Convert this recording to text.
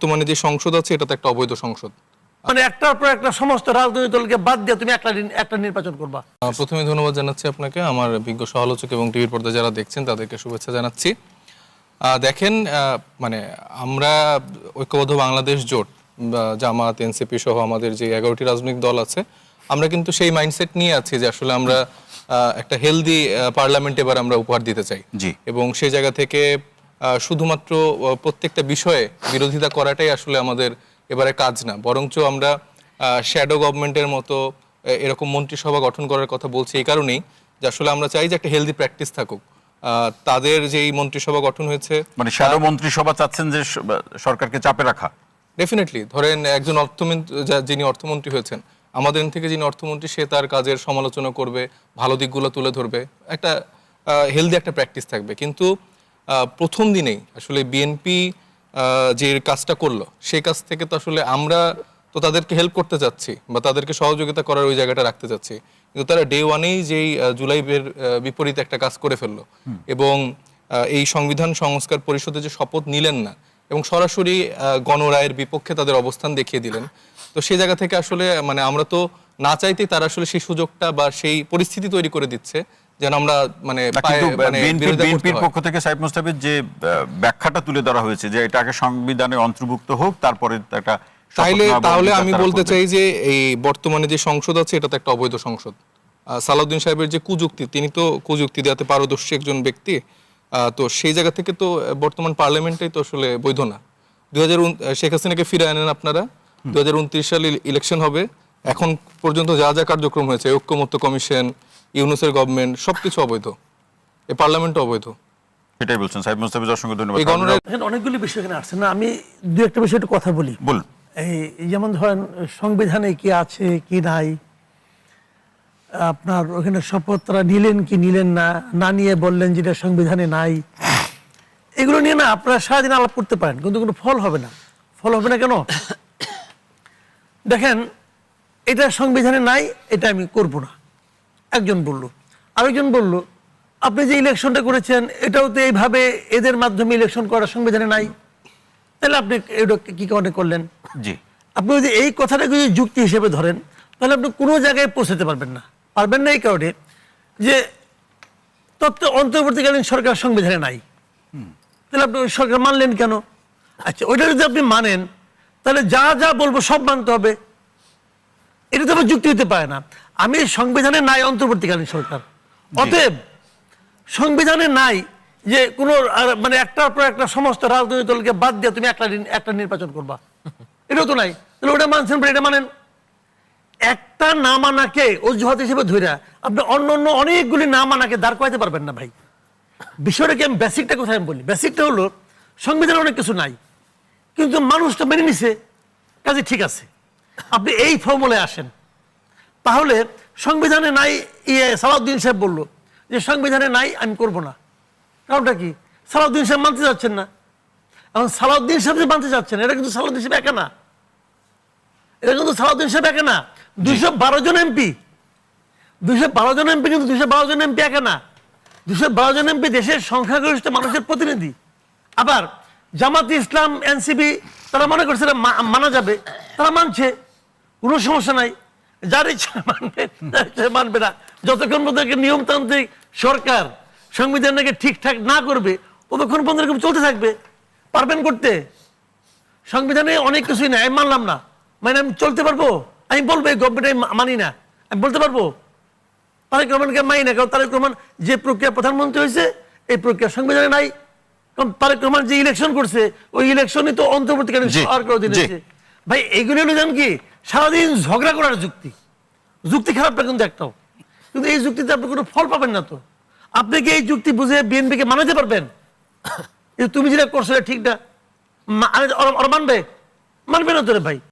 বর্তমানে যে সংসদ আছে এটা তো একটা অবৈধ সংসদ। মানে একটার পর একটা সমস্ত রাজনৈতিক দলকে বাদ দিয়ে তুমি একটা নির্বাচন করবা। প্রথমে ধন্যবাদ জানাচ্ছি আপনাকে, আমার বিজ্ঞ সমালোচক এবং টিভির পর্দায় যারা দেখছেন তাদেরকে শুভেচ্ছা জানাচ্ছি। দেখেন, মানে আমরা ঐক্যবদ্ধ বাংলাদেশ জোট, জামাত, এনসিপি সহ আমাদের যে 11টি রাজনৈতিক দল আছে, আমরা কিন্তু সেই মাইন্ডসেট নিয়ে আছি যে আসলে আমরা একটা হেলদি পার্লামেন্ট এবার আমরা উপহার দিতে চাই। এবং সেই জায়গা থেকে শুধুমাত্র প্রত্যেকটা বিষয়ে বিরোধিতা করাটাই আসলে আমাদের এবারে কাজ না, বরঞ্চ আমরা শ্যাডো গভর্নমেন্টের মতো এরকম মন্ত্রিসভা গঠন করার কথা বলছি এই কারণেই যে আসলে আমরা চাই যে একটা হেলদি প্র্যাকটিস থাকুক। তাদের যেই মন্ত্রিসভা গঠন হয়েছে, মানে শ্যাডো মন্ত্রিসভা চাচ্ছেন যে সরকারকে চাপে রাখা। ডেফিনেটলি ধরেন একজন অর্থমন্ত্রী, যিনি অর্থমন্ত্রী হয়েছেন, আমাদের থেকে যিনি অর্থমন্ত্রী, সে তার কাজের সমালোচনা করবে, ভালো দিকগুলো তুলে ধরবে, একটা হেলদি একটা প্র্যাকটিস থাকবে। কিন্তু প্রথম দিনেই আসলে বিএনপি যে কাজটা করলো সেই কাজ থেকে তো আসলে আমরা তো তাদেরকে হেল্প করতে চাচ্ছি বা তাদেরকে সহযোগিতা করার ওই জায়গাটা রাখতে চাচ্ছি, কিন্তু তারা ডে ওয়ানেই যেই জুলাইয়ের বিপরীতে একটা কাজ করে ফেললো এবং এই সংবিধান সংস্কার পরিষদে যে শপথ নিলেন না এবং সরাসরি গণরায়ের বিপক্ষে তাদের অবস্থান দেখিয়ে দিলেন। তো সেই জায়গা থেকে আসলে মানে আমরা তো না চাইতেই তারা আসলে সেই সুযোগটা বা সেই পরিস্থিতি তৈরি করে দিচ্ছে যেন আমরা মানে বিএনপির পক্ষ থেকে সাইফ মুস্তাফিজ যে ব্যাখ্যাটা তুলে ধরা হয়েছে যে এটাকে সংবিধানে অন্তর্ভুক্ত হোক, তারপরে একটা তাহলে আমি বলতে চাই যে এই বর্তমানে যে সংসদ আছে এটা তো একটা অবৈধ সংসদ। সালাউদ্দিন সাহেবের যে কুযুক্তি, তিনি তো কুযুক্তি দেওয়াতে পারদর্শী একজন ব্যক্তি, তো সেই জায়গা থেকে তো বর্তমান পার্লামেন্টেই তো আসলে বৈধ না। শেখ হাসিনাকে ফিরে আনেন আপনারা, 2029 সালে ইলেকশন হবে, এখন পর্যন্ত যা যা কার্যক্রম হয়েছে, ঐক্যমত্য কমিশন, ইউনূসের গভর্নমেন্ট, সবকিছু অবৈধ, এই পার্লামেন্টও অবৈধ। এটাই বলছেন সাইফ মুস্তাফিজ, অসংখ্য ধন্যবাদ। অনেকগুলি বিষয় এখানে আসছে না, আমি দু একটা বিষয় একটু কথা বলি। বলুন। এই যেমন ধরেন সংবিধানে কি আছে কি নাই, আপনার ওখানে শপথ তারা নিলেন কি নিলেন না, না নিয়ে বললেন যেটা সংবিধানে নাই, এগুলো নিয়ে না আপনারা সারাদিন আলাপ করতে পারেন, কিন্তু কোনো ফল হবে না। ফল হবে না কেন? দেখেন, এটা সংবিধানে নাই, এটা আমি করব না, একজন বলল। আরেকজন বলল আপনি যে ইলেকশনটা করেছেন এটাও তো এইভাবে এদের মাধ্যমে ইলেকশন করা সংবিধানে নাই, তাহলে আপনি এটা কি কারণে করলেন? জি, আপনি যদি এই কথাটাকে যদি যুক্তি হিসেবে ধরেন তাহলে আপনি কোনো জায়গায় পৌঁছাতে পারবেন না। এই কারণে যে অন্তর্বর্তীকালীন সরকার সংবিধানে নাই, তাহলে আপনি ওই সরকার মানলেন কেন? আচ্ছা, ওইটা যদি আপনি মানেন তাহলে যা যা বলবো সব মানতে হবে, এটা তো যুক্তি হতে পারে না। আমি সংবিধানে নাই অন্তর্বর্তীকালীন সরকার, অতএব সংবিধানে নাই যে কোনো মানে একটার পর একটা সমস্ত রাজনৈতিক দলকে বাদ দিয়ে তুমি একটা নির্বাচন করবা, এটাও তো নাই। তাহলে ওটা মানছেন, এটা মানেন। একটা না মানাকে অজুহাত হিসেবে ধরে আপনি অন্য অন্য অনেকগুলি না মানাকে দাঁড় করাইতে পারবেন না ভাই। বিষয়টাকে আমি বেসিকটা কোথায় আমি বলি, বেসিকটা হলো সংবিধানে অনেক কিছু নাই কিন্তু মানুষটা মেনে নিছে, কাজে ঠিক আছে। আপনি এই ফর্মুলায় আসেন, তাহলে সংবিধানে নাই, সালাউদ্দিন সাহেব বললো যে সংবিধানে নাই আমি করব না, কারণটা কি? সালাউদ্দিন সাহেব মানতে যাচ্ছেন না। এখন সালাউদ্দিন সাহেব যে মানতে যাচ্ছেন, এটা কিন্তু সালাউদ্দিন সাহেব একা না, এটা কিন্তু সালাউদ্দিন সাহেব একা না, 212 জন এমপি, 212 জন এমপি, কিন্তু 212 জন এমপি একা না, 212 জন এমপি দেশের সংখ্যাগরিষ্ঠ মানুষের প্রতিনিধি। আবার জামাতে ইসলাম, এনসিপি তারা মনে করছে মানা যাবে, তারা মানছে, কোনো সমস্যা নাই, যার ইচ্ছা মানবে, মানবে না। যতক্ষণ পর্যন্ত নিয়মতান্ত্রিক সরকার সংবিধানকে ঠিকঠাক না করবে ততক্ষণ পর্যন্ত চলতে থাকবে। পারবেন করতে? সংবিধানে অনেক কিছুই নাই, আমি মানলাম না, মানে আমি চলতে পারবো? আমি বলবো এই গভর্নমেন্ট মানি না, আমি বলতে পারবো? তারেক রহমানকে মানি না, কারণ তারেক রহমান যে প্রক্রিয়া প্রধানমন্ত্রী হয়েছে এই প্রক্রিয়া সংবিধানে নাই। কারণ তারেক রহমান যে ইলেকশন করছে ওই ইলেকশনই তো অন্তর্বর্তীকালীন সরকার অধীনে হয়েছে। ভাই এগুলো হলো জান কি, সারাদিন ঝগড়া করার যুক্তি, যুক্তি খারাপ না কিন্তু একটাও, কিন্তু এই যুক্তিতে আপনি কোনো ফল পাবেন না। তো আপনি কি এই যুক্তি বুঝে বিএনপিকে মানাতে পারবেন? তুমি যেটা করছো ঠিক না, মানবে না তোরে ভাই।